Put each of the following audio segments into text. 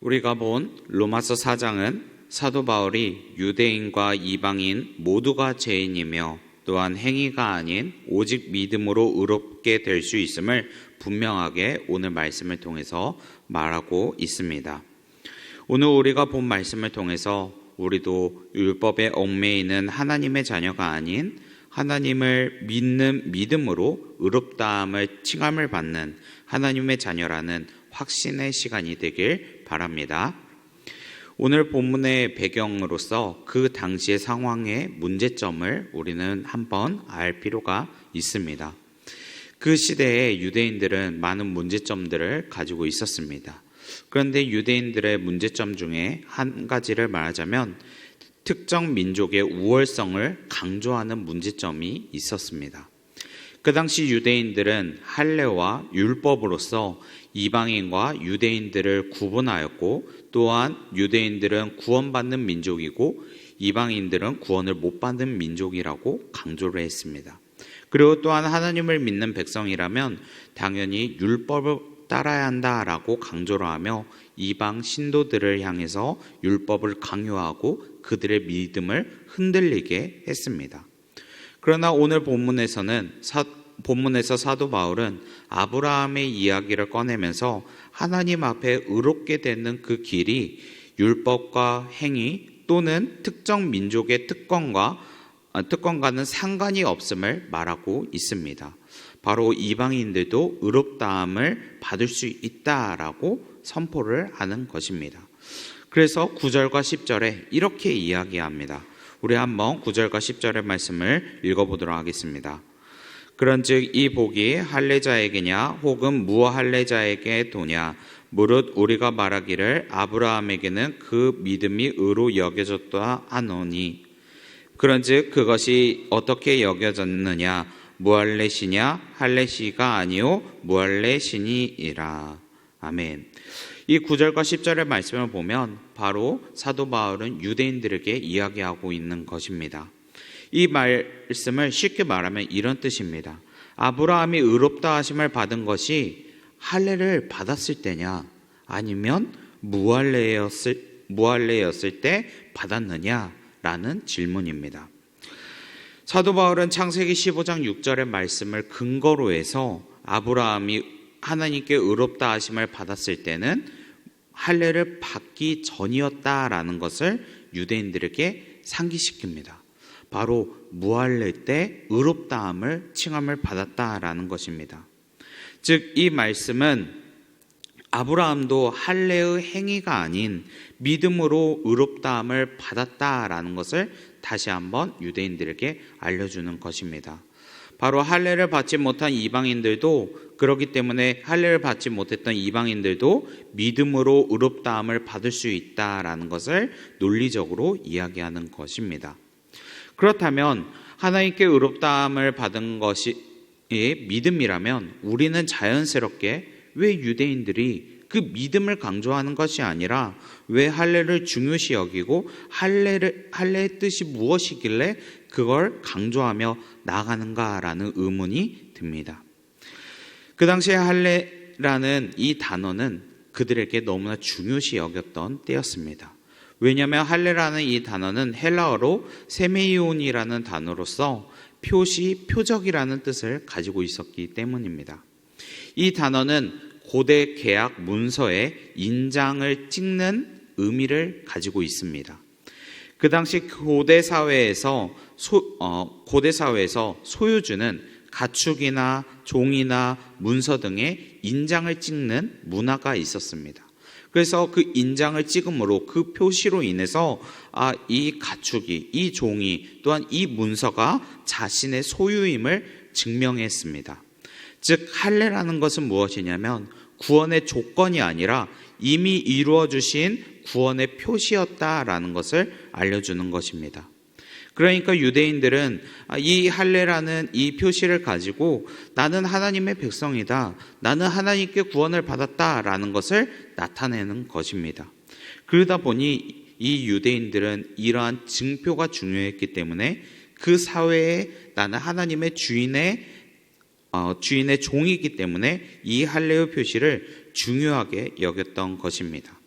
우리가 본 로마서 4장은 사도 바울이 유대인과 이방인 모두가 죄인이며 또한 행위가 아닌 오직 믿음으로 의롭게 될 수 있음을 분명하게 오늘 말씀을 통해서 말하고 있습니다. 오늘 우리가 본 말씀을 통해서 우리도 율법에 얽매이는 하나님의 자녀가 아닌 하나님을 믿는 믿음으로 의롭다함을 칭함을 받는 하나님의 자녀라는 확신의 시간이 되길 바랍니다. 오늘 본문의 배경으로서 그 당시의 상황의 문제점을 우리는 한번 알 필요가 있습니다. 그 시대에 유대인들은 많은 문제점들을 가지고 있었습니다. 그런데 유대인들의 문제점 중에 한 가지를 말하자면 특정 민족의 우월성을 강조하는 문제점이 있었습니다. 그 당시 유대인들은 할례와 율법으로서 이방인과 유대인들을 구분하였고 또한 유대인들은 구원받는 민족이고 이방인들은 구원을 못 받는 민족이라고 강조를 했습니다. 그리고 또한 하나님을 믿는 백성이라면 당연히 율법을 따라야 한다라고 강조를 하며 이방 신도들을 향해서 율법을 강요하고 그들의 믿음을 흔들리게 했습니다. 그러나 오늘 본문에서 사도 바울은 아브라함의 이야기를 꺼내면서 하나님 앞에 의롭게 되는 그 길이 율법과 행위 또는 특정 민족의 특권과는 상관이 없음을 말하고 있습니다. 바로 이방인들도 의롭다함을 받을 수 있다라고 선포를 하는 것입니다. 그래서 9절과 10절에 이렇게 이야기합니다. 우리 한번 9절과 10절의 말씀을 읽어보도록 하겠습니다. 그런즉 이 복이 할례자에게냐 혹은 무할례자에게 도냐 무릇 우리가 말하기를 아브라함에게는 그 믿음이 의로 여겨졌다 하노니 그런즉 그것이 어떻게 여겨졌느냐 무할례시냐 할례시가 아니요 무할례시니이라. 아멘. 이 9절과 10절의 말씀을 보면 바로 사도 바울은 유대인들에게 이야기하고 있는 것입니다. 이 말씀을 쉽게 말하면 이런 뜻입니다. 아브라함이 의롭다 하심을 받은 것이 할례를 받았을 때냐 아니면 무할례였을 때 받았느냐라는 질문입니다. 사도 바울은 창세기 15장 6절의 말씀을 근거로 해서 아브라함이 하나님께 의롭다 하심을 받았을 때는 할례를 받기 전이었다라는 것을 유대인들에게 상기시킵니다. 바로 무할례 때 의롭다함을 칭함을 받았다라는 것입니다. 즉 이 말씀은 아브라함도 할례의 행위가 아닌 믿음으로 의롭다함을 받았다라는 것을 다시 한번 유대인들에게 알려주는 것입니다. 바로 할례를 받지 못한 이방인들도 그렇기 때문에 할례를 받지 못했던 이방인들도 믿음으로 의롭다함을 받을 수 있다라는 것을 논리적으로 이야기하는 것입니다. 그렇다면 하나님께 의롭다함을 받은 것이 믿음이라면 우리는 자연스럽게 왜 유대인들이 그 믿음을 강조하는 것이 아니라 왜 할례를 중요시 여기고 할례의 뜻이 무엇이길래 그걸 강조하며 나아가는가라는 의문이 듭니다. 그 당시에 할례라는 이 단어는 그들에게 너무나 중요시 여겼던 때였습니다. 왜냐하면 할례라는 이 단어는 헬라어로 세메이온이라는 단어로서 표시, 표적이라는 뜻을 가지고 있었기 때문입니다. 이 단어는 고대 계약 문서에 인장을 찍는 의미를 가지고 있습니다. 그 당시 고대 사회에서 소유주는 가축이나 종이나 문서 등의 인장을 찍는 문화가 있었습니다. 그래서 그 인장을 찍음으로 그 표시로 인해서 이 가축이, 이 종이 또한 이 문서가 자신의 소유임을 증명했습니다. 즉 할례라는 것은 무엇이냐면 구원의 조건이 아니라 이미 이루어 주신 구원의 표시였다라는 것을 알려주는 것입니다. 그러니까 유대인들은 이 할례라는 이 표시를 가지고 나는 하나님의 백성이다, 나는 하나님께 구원을 받았다라는 것을 나타내는 것입니다. 그러다 보니 이 유대인들은 이러한 증표가 중요했기 때문에 그 사회에 나는 하나님의 주인의 종이기 때문에 이 할례의 표시를 중요하게 여겼던 것입니다.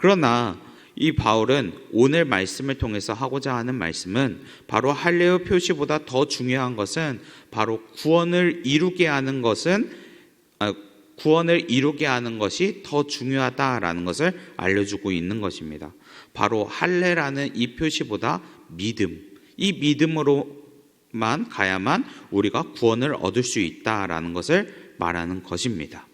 그러나 이 바울은 오늘 말씀을 통해서 하고자 하는 말씀은 바로 할례의 표시보다 더 중요한 것은 바로 구원을 이루게 하는 것이 더 중요하다라는 것을 알려주고 있는 것입니다. 바로 할례라는 이 표시보다 믿음, 이 믿음으로만 가야만 우리가 구원을 얻을 수 있다라는 것을 말하는 것입니다.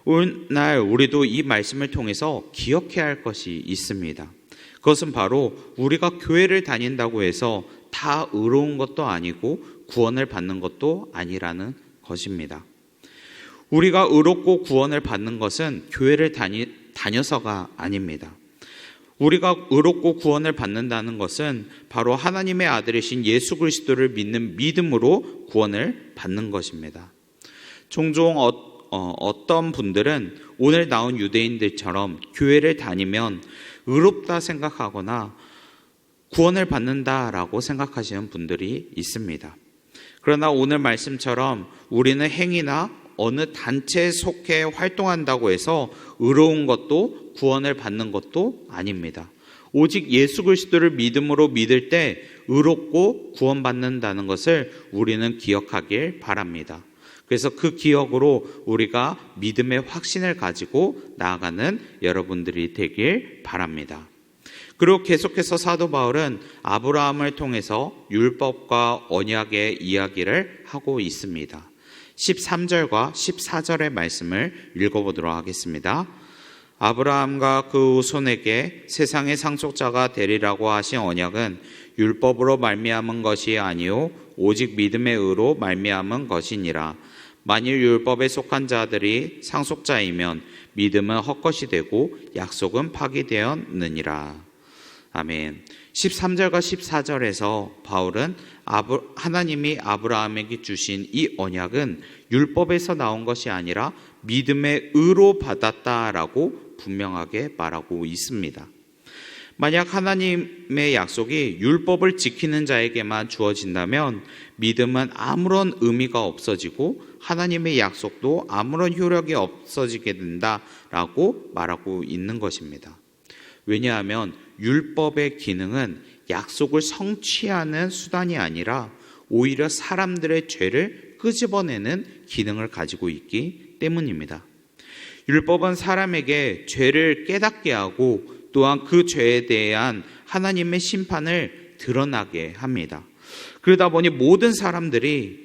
오늘 우리도 이 말씀을 통해서 기억해야 할 것이 있습니다. 그것은 바로 우리가 교회를 다닌다고 해서 다 의로운 것도 아니고 구원을 받는 것도 아니라는 것입니다. 우리가 의롭고 구원을 받는 것은 교회를 다녀서가 아닙니다. 우리가 의롭고 구원을 받는다는 것은 바로 하나님의 아들이신 예수 그리스도를 믿는 믿음으로 구원을 받는 것입니다. 종종 어떤 분들은 오늘 나온 유대인들처럼 교회를 다니면 의롭다 생각하거나 구원을 받는다라고 생각하시는 분들이 있습니다. 그러나 오늘 말씀처럼 우리는 행위나 어느 단체에 속해 활동한다고 해서 의로운 것도 구원을 받는 것도 아닙니다. 오직 예수 그리스도를 믿음으로 믿을 때 의롭고 구원받는다는 것을 우리는 기억하길 바랍니다. 그래서 그 기억으로 우리가 믿음의 확신을 가지고 나아가는 여러분들이 되길 바랍니다. 그리고 계속해서 사도 바울은 아브라함을 통해서 율법과 언약의 이야기를 하고 있습니다. 13절과 14절의 말씀을 읽어보도록 하겠습니다. 아브라함과 그 후손에게 세상의 상속자가 되리라고 하신 언약은 율법으로 말미암은 것이 아니요 오직 믿음의 의로 말미암은 것이니라. 만일 율법에 속한 자들이 상속자이면 믿음은 헛것이 되고 약속은 파기되었느니라. 아멘. 13절과 14절에서 바울은 하나님이 아브라함에게 주신 이 언약은 율법에서 나온 것이 아니라 믿음의 의로 받았다라고 분명하게 말하고 있습니다. 만약 하나님의 약속이 율법을 지키는 자에게만 주어진다면 믿음은 아무런 의미가 없어지고 하나님의 약속도 아무런 효력이 없어지게 된다라고 말하고 있는 것입니다. 왜냐하면 율법의 기능은 약속을 성취하는 수단이 아니라 오히려 사람들의 죄를 끄집어내는 기능을 가지고 있기 때문입니다. 율법은 사람에게 죄를 깨닫게 하고 또한 그 죄에 대한 하나님의 심판을 드러나게 합니다. 그러다 보니 모든 사람들이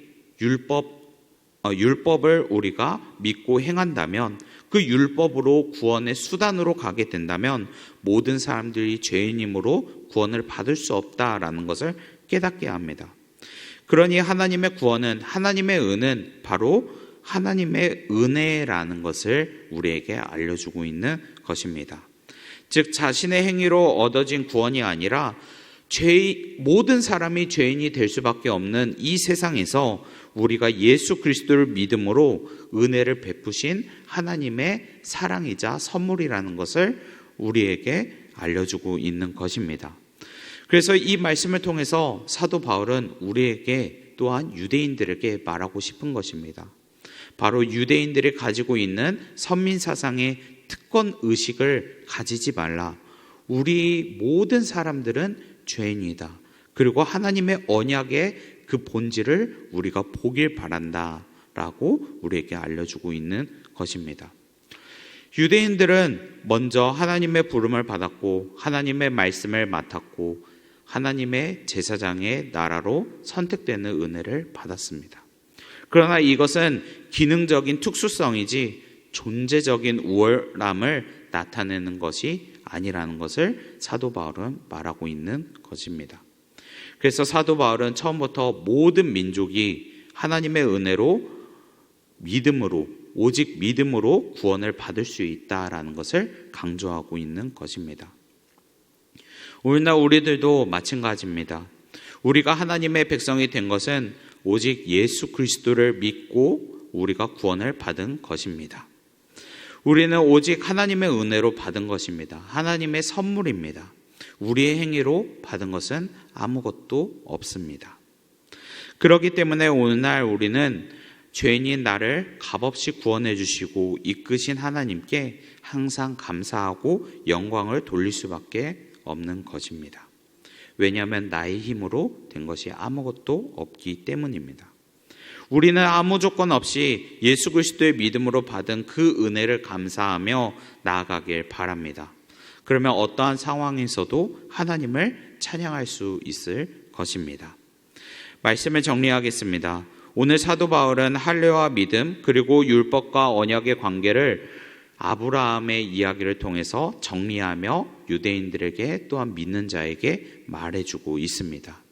율법을 우리가 믿고 행한다면 그 율법으로 구원의 수단으로 가게 된다면 모든 사람들이 죄인임으로 구원을 받을 수 없다라는 것을 깨닫게 합니다. 그러니 하나님의 구원은, 하나님의 은은 바로 하나님의 은혜라는 것을 우리에게 알려주고 있는 것입니다. 즉 자신의 행위로 얻어진 구원이 아니라 모든 사람이 죄인이 될 수밖에 없는 이 세상에서 우리가 예수 그리스도를 믿음으로 은혜를 베푸신 하나님의 사랑이자 선물이라는 것을 우리에게 알려주고 있는 것입니다. 그래서 이 말씀을 통해서 사도 바울은 우리에게 또한 유대인들에게 말하고 싶은 것입니다. 바로 유대인들이 가지고 있는 선민사상의 특권 의식을 가지지 말라. 우리 모든 사람들은 죄인이다. 그리고 하나님의 언약의 그 본질을 우리가 보길 바란다 라고 우리에게 알려주고 있는 것입니다. 유대인들은 먼저 하나님의 부름을 받았고 하나님의 말씀을 맡았고 하나님의 제사장의 나라로 선택되는 은혜를 받았습니다. 그러나 이것은 기능적인 특수성이지 존재적인 우월함을 나타내는 것이 아니라는 것을 사도 바울은 말하고 있는 것입니다. 그래서 사도 바울은 처음부터 모든 민족이 하나님의 은혜로 믿음으로, 오직 믿음으로 구원을 받을 수 있다라는 것을 강조하고 있는 것입니다. 오늘날 우리들도 마찬가지입니다. 우리가 하나님의 백성이 된 것은 오직 예수 그리스도를 믿고 우리가 구원을 받은 것입니다. 우리는 오직 하나님의 은혜로 받은 것입니다. 하나님의 선물입니다. 우리의 행위로 받은 것은 아무것도 없습니다. 그렇기 때문에 오늘날 우리는 죄인인 나를 값없이 구원해 주시고 이끄신 하나님께 항상 감사하고 영광을 돌릴 수밖에 없는 것입니다. 왜냐하면 나의 힘으로 된 것이 아무것도 없기 때문입니다. 우리는 아무 조건 없이 예수 그리스도의 믿음으로 받은 그 은혜를 감사하며 나아가길 바랍니다. 그러면 어떠한 상황에서도 하나님을 찬양할 수 있을 것입니다. 말씀을 정리하겠습니다. 오늘 사도 바울은 할례와 믿음 그리고 율법과 언약의 관계를 아브라함의 이야기를 통해서 정리하며 유대인들에게 또한 믿는 자에게 말해주고 있습니다.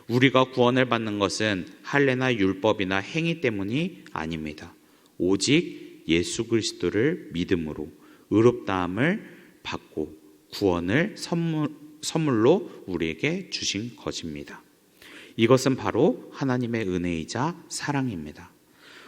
우리가 구원을 받는 것은 할례나 율법이나 행위 때문이 아닙니다. 오직 예수 그리스도를 믿음으로 의롭다함을 받고 구원을 선물로 우리에게 주신 것입니다. 이것은 바로 하나님의 은혜이자 사랑입니다.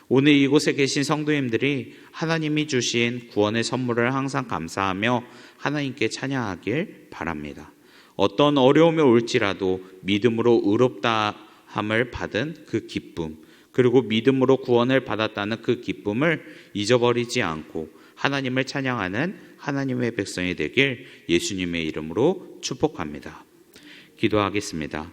오늘 이곳에 계신 성도님들이 하나님이 주신 구원의 선물을 항상 감사하며 하나님께 찬양하길 바랍니다. 어떤 어려움이 올지라도 믿음으로 의롭다함을 받은 그 기쁨, 그리고 믿음으로 구원을 받았다는 그 기쁨을 잊어버리지 않고 하나님을 찬양하는 하나님의 백성이 되길 예수님의 이름으로 축복합니다. 기도하겠습니다.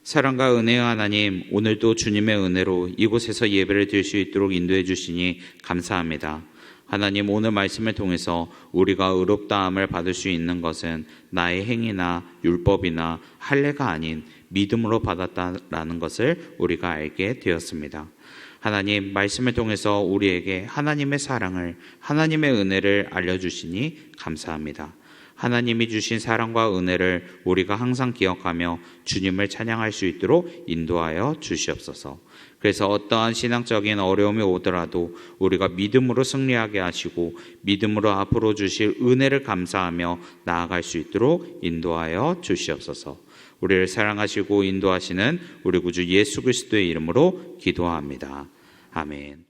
사랑과 은혜의 하나님, 오늘도 주님의 은혜로 이곳에서 예배를 드릴 수 있도록 인도해 주시니 감사합니다. 하나님, 오늘 말씀을 통해서 우리가 의롭다함을 받을 수 있는 것은 나의 행위나 율법이나 할례가 아닌 믿음으로 받았다라는 것을 우리가 알게 되었습니다. 하나님, 말씀을 통해서 우리에게 하나님의 사랑을, 하나님의 은혜를 알려주시니 감사합니다. 하나님이 주신 사랑과 은혜를 우리가 항상 기억하며 주님을 찬양할 수 있도록 인도하여 주시옵소서. 그래서 어떠한 신앙적인 어려움이 오더라도 우리가 믿음으로 승리하게 하시고 믿음으로 앞으로 주실 은혜를 감사하며 나아갈 수 있도록 인도하여 주시옵소서. 우리를 사랑하시고 인도하시는 우리 구주 예수 그리스도의 이름으로 기도합니다. 아멘.